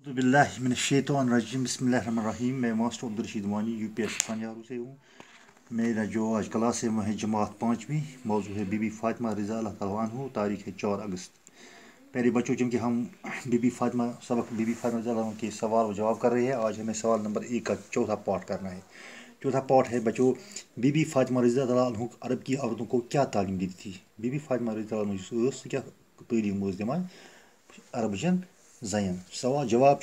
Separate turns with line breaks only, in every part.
बिल्लाहि मिनश्शैतानिर्रजीम बिस्मिल्लाहिर्रहमानिर्रहीम। मैं मास्टर अब्दुल रशीद वानी UPS पंजाब से हूँ। मेरा जो आज क्लास है वो है जमात 5वीं। मौजू है बीबी फातिमा रज़ी अल्लाह तआला अन्हा। तारीख है 4 अगस्त। पहले बच्चों चूँकि हम बीबी फातिमा रज़ी अल्लाह अन्हा के सवाल व जवाब कर रहे हैं, आज हमें सवाल नंबर 1 का चौथा पार्ट करना है। चौथा पार्ट है बच्चों, बीबी फातिमा रज़ी अल्लाह अन्हा अरब की औरतों को क्या तालीम दी थी। बीबी फातिमा रज़ी अल्लाह अन्हा क्या तालीम दिवान अरबचन ज़यन। सवाल जवाब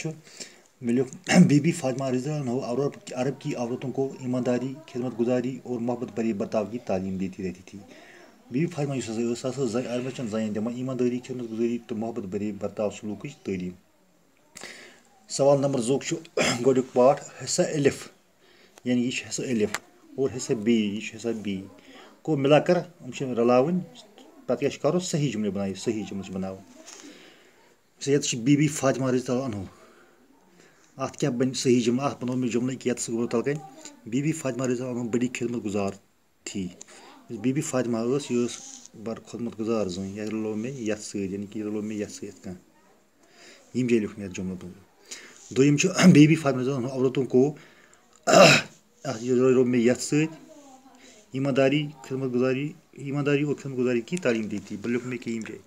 बीबी फातिमा रज़ी अल्लाह अन्हा अरब की औरतों को ईमानदारी, खिदमत गुजारी और मोहब्बत भरे बर्ताव की तालीम देती रहती थी। बीबी फातिमा अरबचन ज़यन दिवान ईमानदारी, खिदमत गुजारी तो मोहब्बत भरे बर्ताव सलूक तालीम। सवाल नंबर 2 गोडुक पार्ट हिस्सा अलिफ, यानी ये हिस्सा अलिफ और हिस्सा बी, ये हिस्सा बी को मिलाकर हम रलावन, पता क्या करो सही जुमले बनाए, सही जुमले बनाओ। बीबी फातिमा रज़ी अल्लाह अन्हा अत क्या बन सही जुमला, अत बनो मे जुमल कि तलकन बीबी फातिमा रज़ी अल्लाह अन्हा बड़ी खिदमत गुजार थी। बीबी फातिमा यह बड़ खिदमत गुजार जन, यह रलो मे यथ सत, यानी कि रलो मे यथ सत कह यम जे लिख मे जुमल बन। दोयम बीबी फातिमा रज़ी अल्लाह अन्हा औरतों को रलो मे यथ सत ईमानदारी और खिदमत गुजारी की तालीम दी थी। लिख मे कि यम जे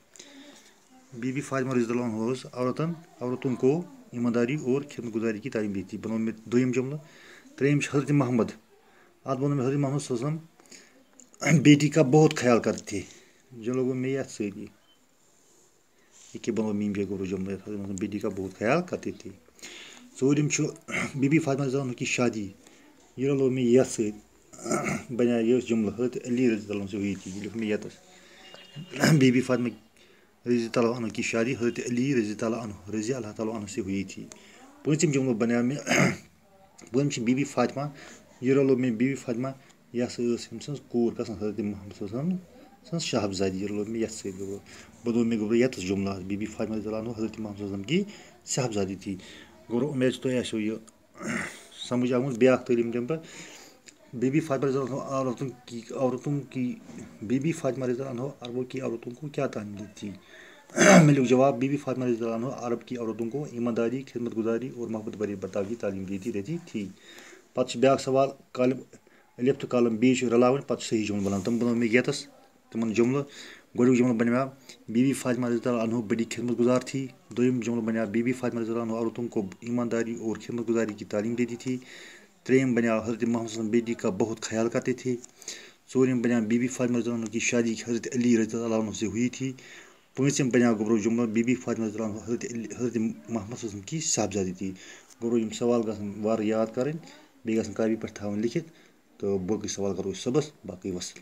बीबी फातिमा रज़ी अल्लाह अन्हा औरतों को ईमानदारी और खिदमत गुजारी की तालीम दी थी। बनो मे दोयम जुमला। त्रेयम हज़रत मोहम्मद, अत बनो मे हज़रत मोहम्मद सल्लल्लाहु अलैहि वसल्लम बेटी का बहुत ख्याल करते थे। जो लोगों में यथ सही ये बनो मीम जे गोरो जुमला, बेटी का बहुत ख्याल करते थे। चौरिम बीबी फातिमा रज़ी अल्लाह अन्हा की शादी, ये रलो मे यथ सत बना यह जुमला हज़रत अली रज़ी अल्लाह से हुई थी। लिख मे यतस बीबी फातिमा रज़ी अल्लाह अन्हा की शादी हज़रत अली रज़ी अल्लाह अन्हु से हुई थी। पंचम जुमला बना मे बीबी फातिमा, यह रलो मे बीबी फातिमा यह कूर कसन हज़रत मोहम्मद शहबजादी, यह रलो मे यथ सत बनो मे गो यतस जुमला बीबी फातिमा रज़ी अल्लाह अन्हा हज़रत मोहम्मद की शहबजादी थी। गो उम्मीद तुम यह समझ आमुत। ब्या तालीम दिन पर बीबी फातिमा रज़ी अल्लाह बीबी फातिमा रज़ी अल्लाह अन्हा अरबों की औरतों को क्या तालीम दी थी। मिलूक जवाब बीबी फातिमा रज़ी अल्लाह अन्हा अरब की औरतों को ईमानदारी, खिदमत गुजारी और मोहब्बत भरे बर्ताव की तालीम देती रहती थी। पत् ब्या सवाल कॉलम अलिफ तो कॉलम बी रलावन, पत् सही जुमल बनान। तम बनो मे यतस तमन जुमल। गोडुक जुमल बना बीबी फातिमा रज़ी अल्लाह अन्हा बड़ी खिदमत गुजार थी। दोयम जुमल बना बीबी फातिमा रज़ी अल्लाह अन्हा औरतों को ईमानदारी और खिदमत गुजारी की तालीम देती थी। त्रेयम बना हज़रत मोहम्मद बेटी का बहुत ख्याल करते थे। चौरिम बना बीबी फातिमा रज़ी अल्लाह अन्हा की शादी हज़रत अली रज़ी अल्लाह अन्हु से हुई थी। पाँचम बना गोबरो जुमला बीबी फातिमा रज़ी अल्लाह अन्हा हज़रत मोहम्मद की साहबजादी थी। गोबरो यम सवाल गसन वार याद करें, बे गसन कापी पर थावन लिखित, तो बाकी सवाल करो सुबह। बाकी वसल।